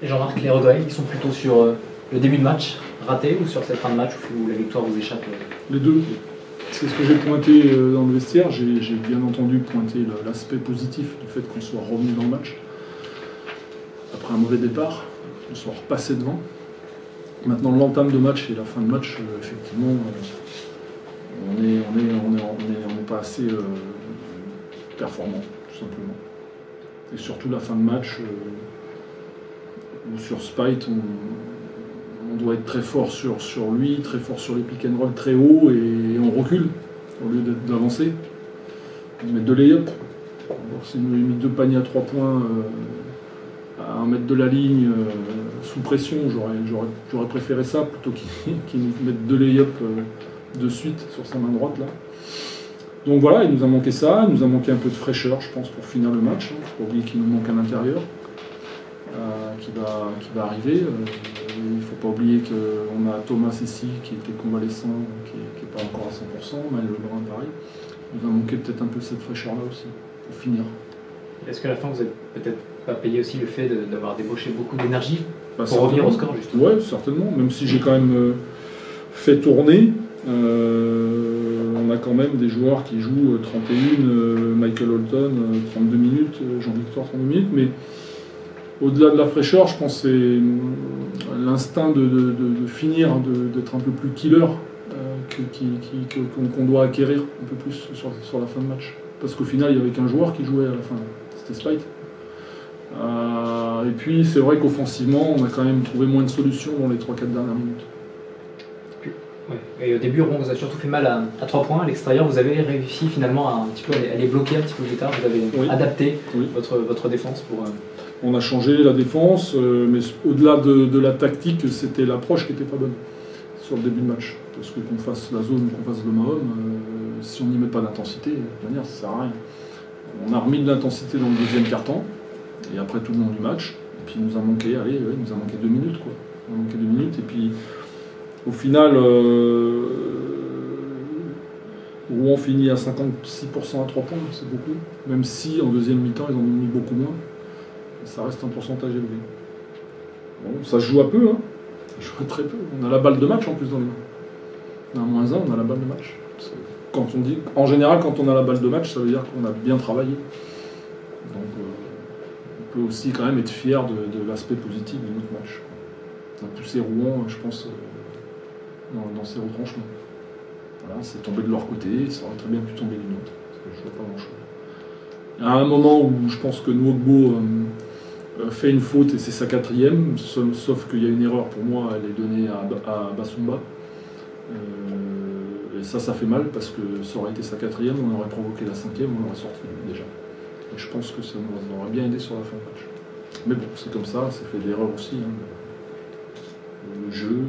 Et Jean-Marc, les regrets, ils sont plutôt sur le début de match raté ou sur cette fin de match où la victoire vous échappe Les deux. C'est ce que j'ai pointé dans le vestiaire. J'ai bien entendu pointer l'aspect positif du fait qu'on soit revenu dans le match. Après un mauvais départ, qu'on soit repassé devant. Maintenant, l'entame de match et la fin de match, effectivement, on n'est pas assez performant, tout simplement. Et surtout la fin de match, où sur Spite, on doit être très fort sur lui, très fort sur les pick and roll très haut, et on recule au lieu d'avancer. Mettre de lay-up. S'il nous avait mis 2 paniers à 3 points à 1 mètre de la ligne, sous pression, j'aurais préféré ça plutôt qu'il nous mette 2 lay-up de suite sur sa main droite là. Donc voilà, il nous a manqué ça, il nous a manqué un peu de fraîcheur, je pense, pour finir le match. Il ne faut pas oublier qu'il nous manque un intérieur qui va arriver. Il ne faut pas oublier qu'on a Thomas ici qui était convalescent, qui n'est pas encore à 100%, Maël Lebrun pareil. Il va manquer peut-être un peu cette fraîcheur-là aussi, pour finir. Est-ce qu'à la fin, vous n'êtes peut-être pas payé aussi le fait d'avoir débauché beaucoup d'énergie pour certainement. revenir au score, justement? Oui, certainement, même si j'ai quand même fait tourner. On a quand même des joueurs qui jouent 31, Michael Holton 32 minutes, Jean-Victor 32 minutes, mais au-delà de la fraîcheur, je pense que c'est l'instinct de finir, d'être un peu plus killer qu'on doit acquérir un peu plus sur la fin de match. Parce qu'au final, il n'y avait qu'un joueur qui jouait à la fin, c'était Spite. Et puis c'est vrai qu'offensivement, on a quand même trouvé moins de solutions dans les 3-4 dernières minutes. Ouais. Et au début, Rouen vous a surtout fait mal à 3 points. À l'extérieur, vous avez réussi finalement à les bloquer un petit peu plus tard. Vous avez adapté votre défense pour... On a changé la défense, mais au-delà de la tactique, c'était l'approche qui n'était pas bonne sur le début de match. Parce que qu'on fasse la zone ou qu'on fasse le homme, si on n'y met pas d'intensité, de toute manière, ça ne sert à rien. On a remis de l'intensité dans le deuxième quart-temps, et après tout le long du match. Et puis il nous a manqué, il nous a manqué 2 minutes, quoi. Il nous a manqué 2 minutes, et puis au final, Rouen finit à 56% à 3 points, c'est beaucoup. Même si en deuxième mi-temps, ils en ont mis beaucoup moins. Ça reste un pourcentage élevé. Bon, ça se joue à peu, hein. Ça se joue à très peu. On a la balle de match en plus dans les mains. On a -1, on a la balle de match. Quand on dit, en général, quand on a la balle de match, ça veut dire qu'on a bien travaillé. Donc on peut aussi quand même être fier de l'aspect positif de notre match. On a poussé Rouen, je pense, dans ses retranchements. Voilà, c'est tombé de leur côté, ça aurait très bien pu tomber du nôtre. Parce que je ne vois pas grand-chose. Il y a un moment où je pense que Nwogbo fait une faute et c'est sa 4e, sauf qu'il y a une erreur pour moi, elle est donnée à Basumba. Et ça fait mal parce que ça aurait été sa 4e, on aurait provoqué la 5e, on l'aurait sorti déjà. Et je pense que ça nous aurait bien aidé sur la fin de match. Mais bon, c'est comme ça, c'est fait d'erreurs aussi. Hein. Le jeu.